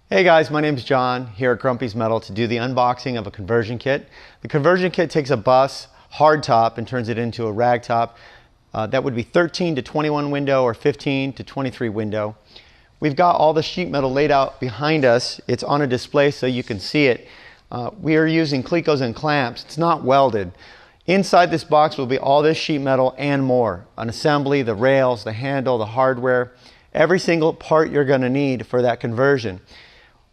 Hey guys, my name is John here at Grumpy's Metal to do the unboxing of a conversion kit. The conversion kit takes a bus hardtop and turns it into a ragtop. That would be 13 to 21 window or 15 to 23 window. We've got all the sheet metal laid out behind us. It's on a display so you can see it. We are using Clecos and clamps. It's not welded. Inside this box will be all this sheet metal and more. An assembly, the rails, the handle, the hardware, every single part you're going to need for that conversion.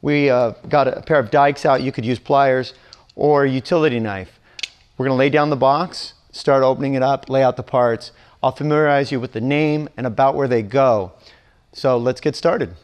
We got a pair of dikes out. You could use pliers or a utility knife. We're going to lay down the box, start opening it up, lay out the parts. I'll familiarize you with the name and about where they go. So let's get started.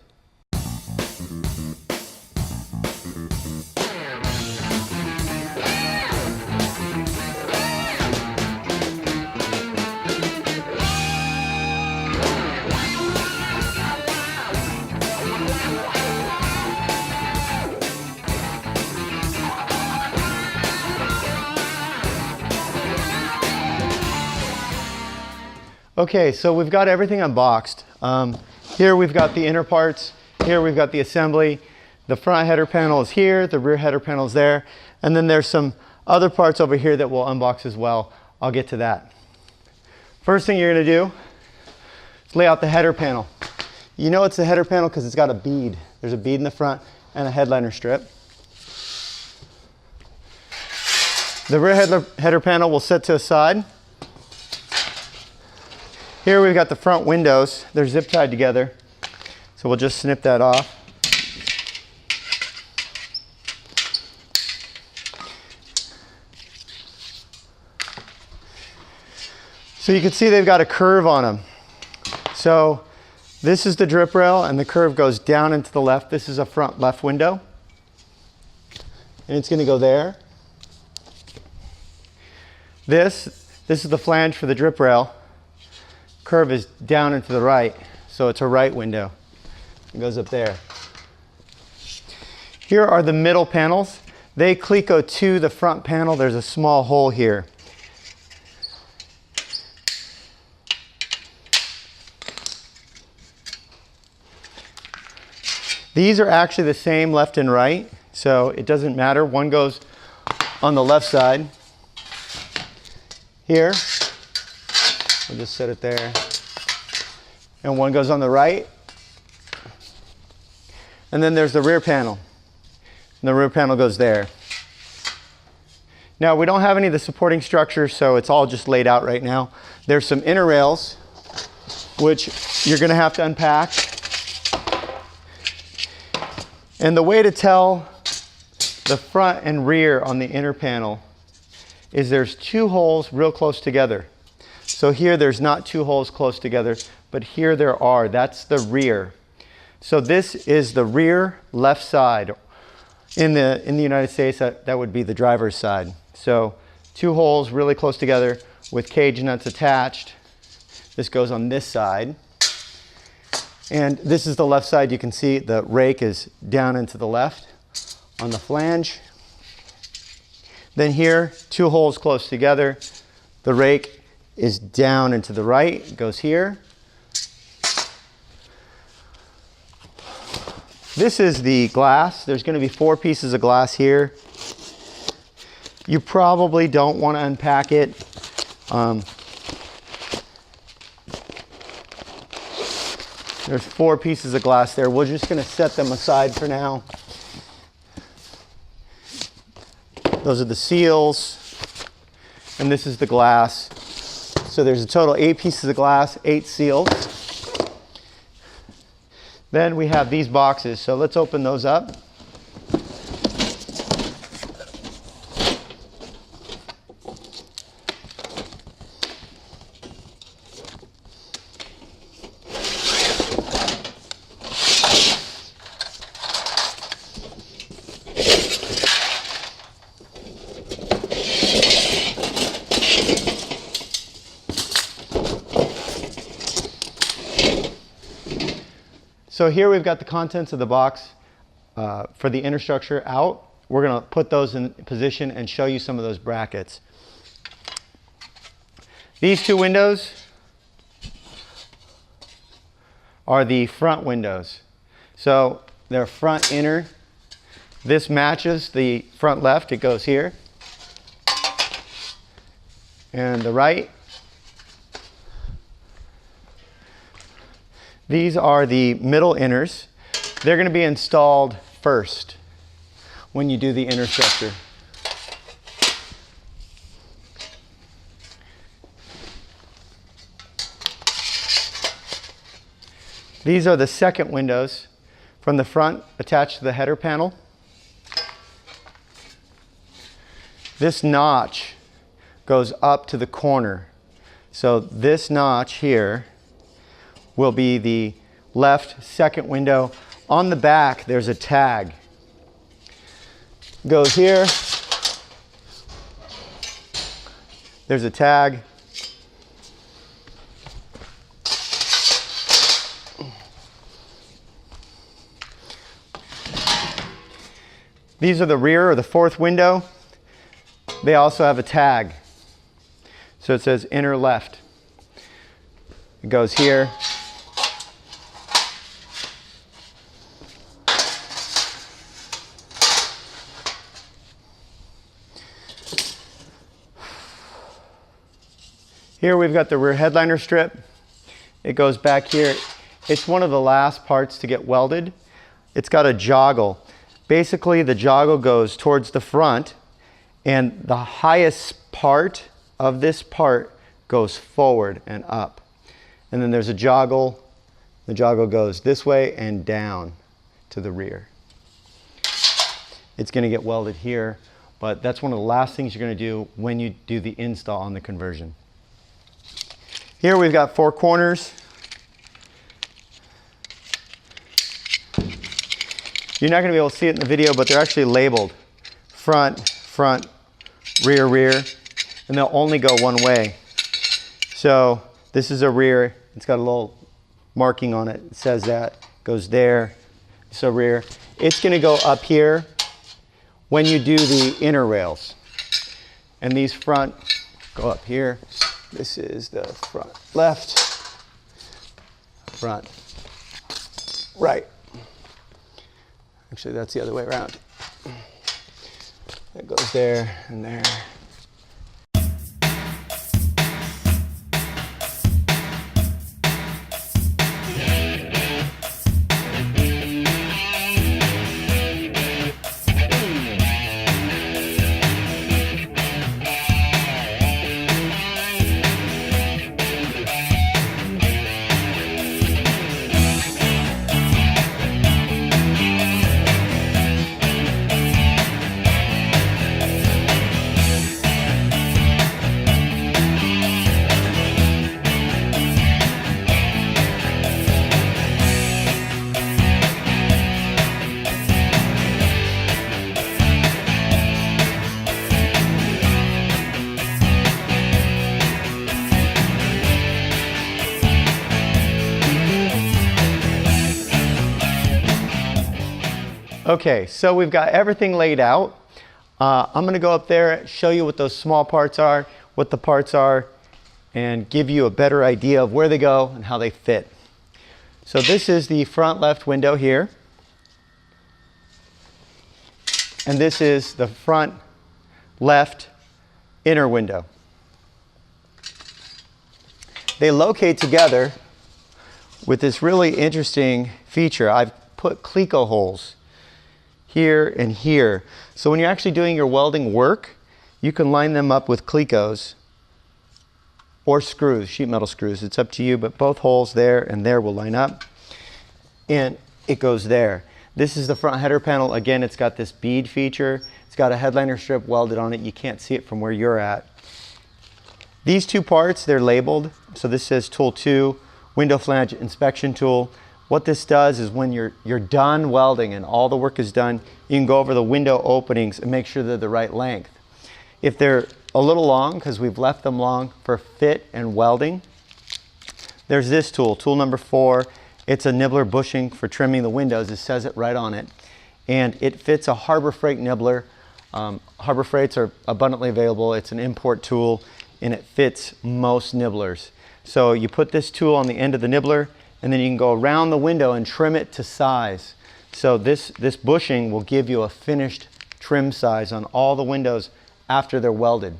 Okay, so we've got everything unboxed. Here we've got the inner parts, here we've got the assembly. The front header panel is here, the rear header panel is there, and then there's some other parts over here that we'll unbox as well. I'll get to that. First thing you're going to do is lay out the header panel. You know it's the header panel because it's got a bead. There's a bead in the front and a headliner strip. The rear header panel will set to a side. Here we've got the front windows. They're zip tied together. So we'll just snip that off. So you can see they've got a curve on them. So this is the drip rail and the curve goes down and to the left. This is a front left window. And it's going to go there. This is the flange for the drip rail. Curve is down and to the right, so it's a right window. It goes up there. Here are the middle panels. They Cleco to the front panel. There's a small hole here. These are actually the same left and right, so it doesn't matter. One goes on the left side. Here. We'll just set it there. And one goes on the right. And then there's the rear panel. And the rear panel goes there. Now we don't have any of the supporting structures, so it's all just laid out right now. There's some inner rails, which you're going to have to unpack. And the way to tell the front and rear on the inner panel is there's two holes real close together. So here there's not two holes close together, but here there are. That's the rear. So this is the rear left side. In the United States, that would be the driver's side. So two holes really close together with cage nuts attached. This goes on this side. And this is the left side. You can see the rake is down and to the left on the flange. Then here, two holes close together. The rake is down and to the right, it goes here. This is the glass. There's going to be 4 pieces of glass here. You probably don't want to unpack it. There's 4 pieces of glass there. We're just going to set them aside for now. Those are the seals, and this is the glass. So there's a total 8 pieces of glass, 8 seals. Then we have these boxes. So let's open those up. So here we've got the contents of the box for the inner structure out. We're going to put those in position and show you some of those brackets. These 2 windows are the front windows. So their front inner. This matches the front left, it goes here. And the right. These are the middle inners. They're going to be installed first when you do the inner structure. These are the second windows from the front attached to the header panel. This notch goes up to the corner. So this notch here will be the left second window. On the back, there's a tag. Goes here. There's a tag. These are the rear or the fourth window. They also have a tag. So it says inner left. It goes here. Here we've got the rear headliner strip. It goes back here. It's one of the last parts to get welded. It's got a joggle. Basically, the joggle goes towards the front, and the highest part of this part goes forward and up. And then there's a joggle. The joggle goes this way and down to the rear. It's going to get welded here, but that's one of the last things you're going to do when you do the install on the conversion. Here we've got four corners. You're not going to be able to see it in the video, but they're actually labeled front, front, rear, rear, and they'll only go one way. So this is a rear. It's got a little marking on it. It says that. Goes there. So rear. It's going to go up here when you do the inner rails. And these front go up here. This is the front left, front right. Actually, that's the other way around. It goes there and there. Okay, so we've got everything laid out. I'm going to go up there, show you what those small parts are, what the parts are, and give you a better idea of where they go and how they fit. So this is the front left window here. And this is the front left inner window. They locate together with this really interesting feature. I've put Cleco holes here and here. So when you're actually doing your welding work, you can line them up with Clecos or screws, sheet metal screws. It's up to you, but both holes there and there will line up. And it goes there. This is the front header panel. Again, it's got this bead feature. It's got a headliner strip welded on it. You can't see it from where you're at. These two parts, they're labeled. So this says tool 2, window flange inspection tool. What this does is when you're done welding and all the work is done, you can go over the window openings and make sure they're the right length. If they're a little long, because we've left them long for fit and welding, there's this tool, tool number 4. It's a nibbler bushing for trimming the windows. It says it right on it. And it fits a Harbor Freight nibbler. Harbor Freights are abundantly available. It's an import tool and it fits most nibblers. So you put this tool on the end of the nibbler, and then you can go around the window and trim it to size. So this bushing will give you a finished trim size on all the windows after they're welded.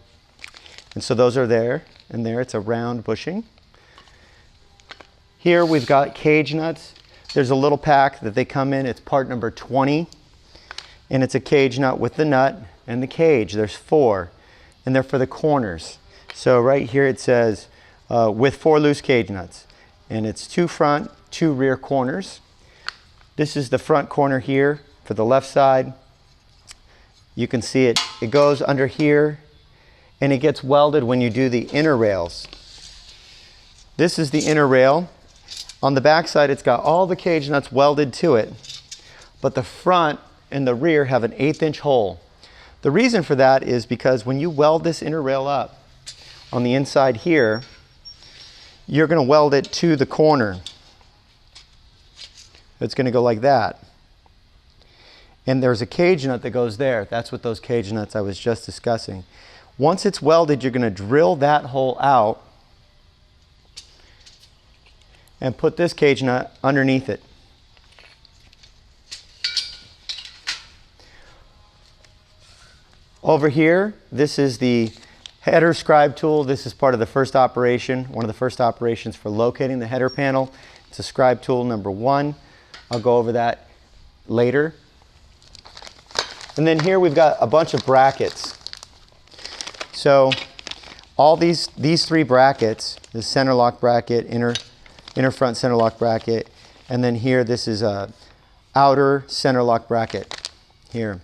And so those are there, and there it's a round bushing. Here we've got cage nuts. There's a little pack that they come in. It's part number 20, and it's a cage nut with the nut and the cage. There's 4, and they're for the corners. So right here it says with 4 loose cage nuts, and it's 2 front, 2 rear corners. This is the front corner here for the left side. You can see it goes under here, and it gets welded when you do the inner rails. This is the inner rail. On the back side, it's got all the cage nuts welded to it, but the front and the rear have an 1/8 inch hole. The reason for that is because when you weld this inner rail up on the inside here, you're going to weld it to the corner. It's going to go like that. And there's a cage nut that goes there. That's what those cage nuts I was just discussing. Once it's welded, you're going to drill that hole out and put this cage nut underneath it. Over here, this is the header scribe tool. This is part of the first operation, one of the first operations for locating the header panel. It's a scribe tool number 1. I'll go over that later. And then here we've got a bunch of brackets. So all these 3 brackets, the center lock bracket, inner front center lock bracket, and then here this is a outer center lock bracket here.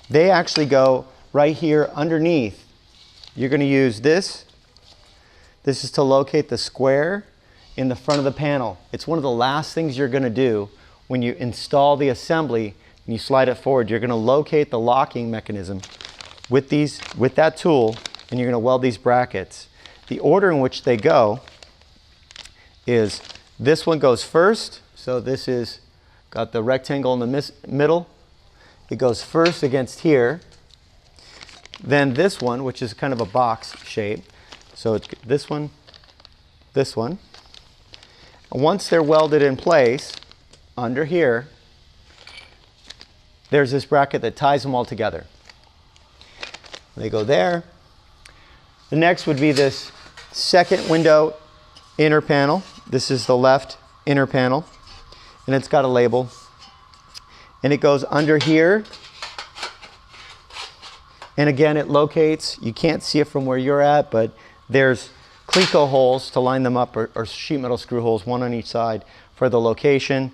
They actually go right here underneath. You're going to use this. This is to locate the square in the front of the panel. It's one of the last things you're going to do when you install the assembly and you slide it forward. You're going to locate the locking mechanism with that tool, and you're going to weld these brackets. The order in which they go is this one goes first. So this is got the rectangle in the middle. It goes first against here. Then this one, which is kind of a box shape. So it's this one, this one. And once they're welded in place, under here, there's this bracket that ties them all together. They go there. The next would be this second window inner panel. This is the left inner panel, and it's got a label. And it goes under here. And again, it locates. You can't see it from where you're at, but there's Cleco holes to line them up, or sheet metal screw holes, one on each side for the location.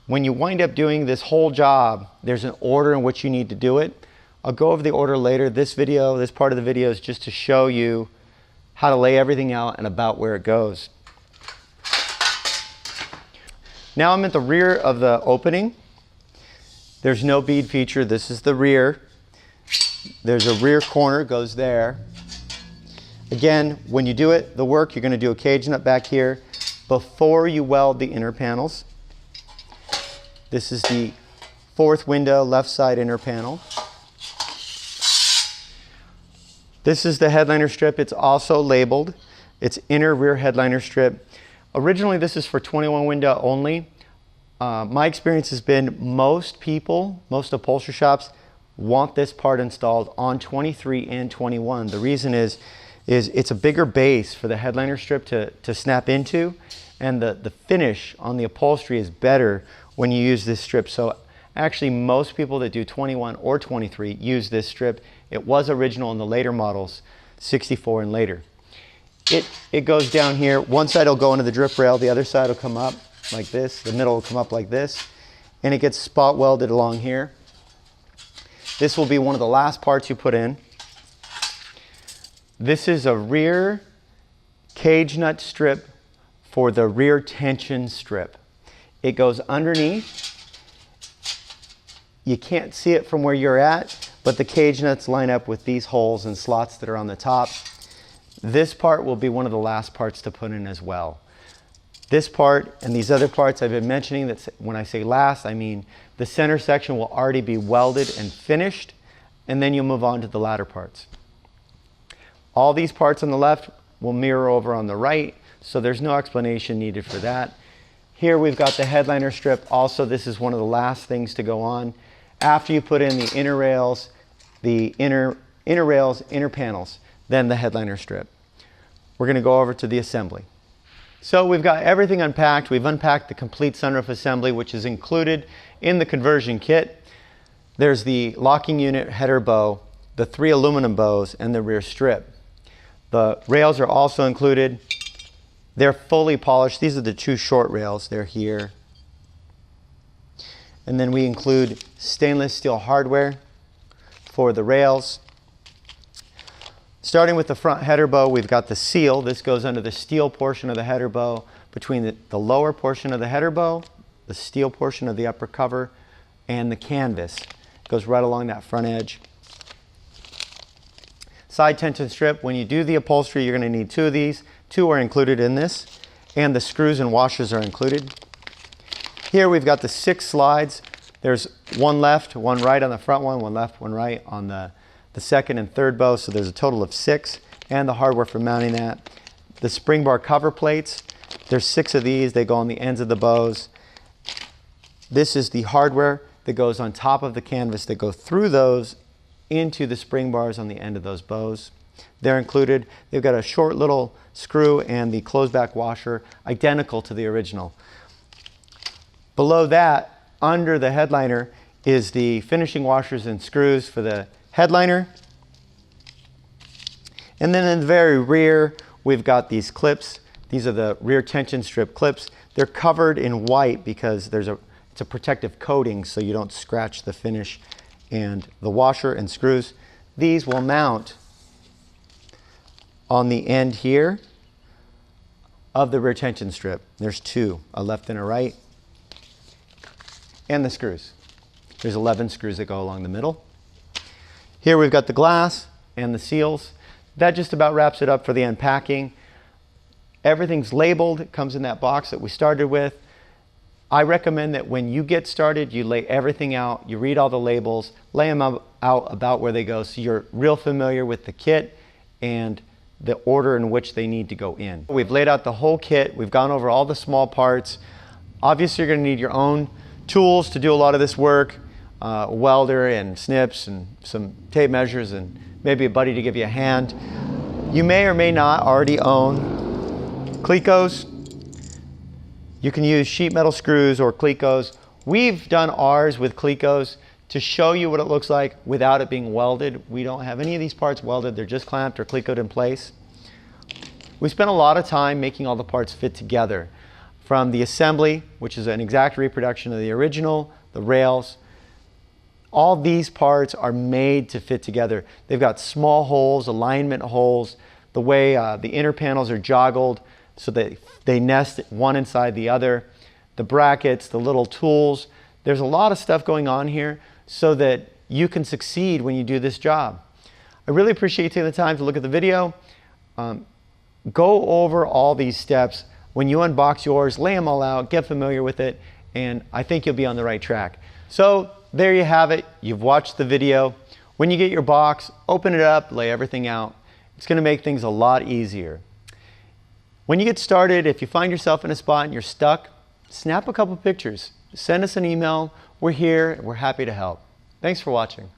When you wind up doing this whole job, there's an order in which you need to do it. I'll go over the order later. This part of the video is just to show you how to lay everything out and about where it goes. Now I'm at the rear of the opening. There's no bead feature. This is the rear. There's a rear corner, goes there. Again, when you do it, the work, you're going to do a cage nut back here before you weld the inner panels. This is the 4th window, left side inner panel. This is the headliner strip. It's also labeled. It's inner rear headliner strip. Originally, this is for 21 window only. My experience has been most people, most upholstery shops, want this part installed on 23 and 21. The reason is it's a bigger base for the headliner strip to snap into, and the finish on the upholstery is better when you use this strip. So actually most people that do 21 or 23 use this strip. It was original in the later models, 64 and later. It goes down here. One side will go into the drip rail, the other side will come up like this, the middle will come up like this, and it gets spot welded along here. This will be one of the last parts you put in. This is a rear cage nut strip for the rear tension strip. It goes underneath. You can't see it from where you're at, but the cage nuts line up with these holes and slots that are on the top. This part will be one of the last parts to put in as well. This part and these other parts I've been mentioning, that when I say last, I mean the center section will already be welded and finished, and then you'll move on to the latter parts. All these parts on the left will mirror over on the right, so there's no explanation needed for that. Here we've got the headliner strip. Also, this is one of the last things to go on. After you put in the inner rails, the inner panels, then the headliner strip. We're going to go over to the assembly. So we've got everything unpacked. We've unpacked the complete sunroof assembly, which is included in the conversion kit. There's the locking unit header bow, the 3 aluminum bows, and the rear strip. The rails are also included. They're fully polished. These are the 2 short rails. They're here. And then we include stainless steel hardware for the rails. Starting with the front header bow, we've got the seal. This goes under the steel portion of the header bow, between the lower portion of the header bow, the steel portion of the upper cover, and the canvas. It goes right along that front edge. Side tension strip. When you do the upholstery, you're going to need 2 of these. 2 are included in this, and the screws and washers are included. Here we've got the 6 slides. There's 1 left, 1 right on the front one, 1 left, 1 right on the second and third bow, so there's a total of 6, and the hardware for mounting that. The spring bar cover plates, there's 6 of these. They go on the ends of the bows. This is the hardware that goes on top of the canvas that go through those into the spring bars on the end of those bows. They're included. They've got a short little screw and the closeback washer, identical to the original. Below that, under the headliner, is the finishing washers and screws for the headliner. And then in the very rear, we've got these clips. These are the rear tension strip clips. They're covered in white because it's a protective coating so you don't scratch the finish. And the washer and screws, these will mount on the end here of the rear tension strip. There's 2, a left and a right. And the screws. There's 11 screws that go along the middle. Here we've got the glass and the seals. That just about wraps it up for the unpacking. Everything's labeled. It comes in that box that we started with. I recommend that when you get started, you lay everything out. You read all the labels, lay them out about where they go so you're real familiar with the kit and the order in which they need to go in. We've laid out the whole kit. We've gone over all the small parts. Obviously, you're going to need your own tools to do a lot of this work. A welder and snips and some tape measures and maybe a buddy to give you a hand. You may or may not already own Clecos. You can use sheet metal screws or Clecos. We've done ours with Clecos to show you what it looks like without it being welded. We don't have any of these parts welded. They're just clamped or Clecoed in place. We spent a lot of time making all the parts fit together. From the assembly, which is an exact reproduction of the original, the rails, all these parts are made to fit together. They've got small holes, alignment holes, the way the inner panels are joggled so that they nest one inside the other. The brackets, the little tools. There's a lot of stuff going on here so that you can succeed when you do this job. I really appreciate you taking the time to look at the video. Go over all these steps. When you unbox yours, lay them all out, get familiar with it, and I think you'll be on the right track. So there you have it. You've watched the video. When you get your box, open it up, lay everything out. It's going to make things a lot easier. When you get started, if you find yourself in a spot and you're stuck, snap a couple pictures. Send us an email. We're here. We're happy to help. Thanks for watching.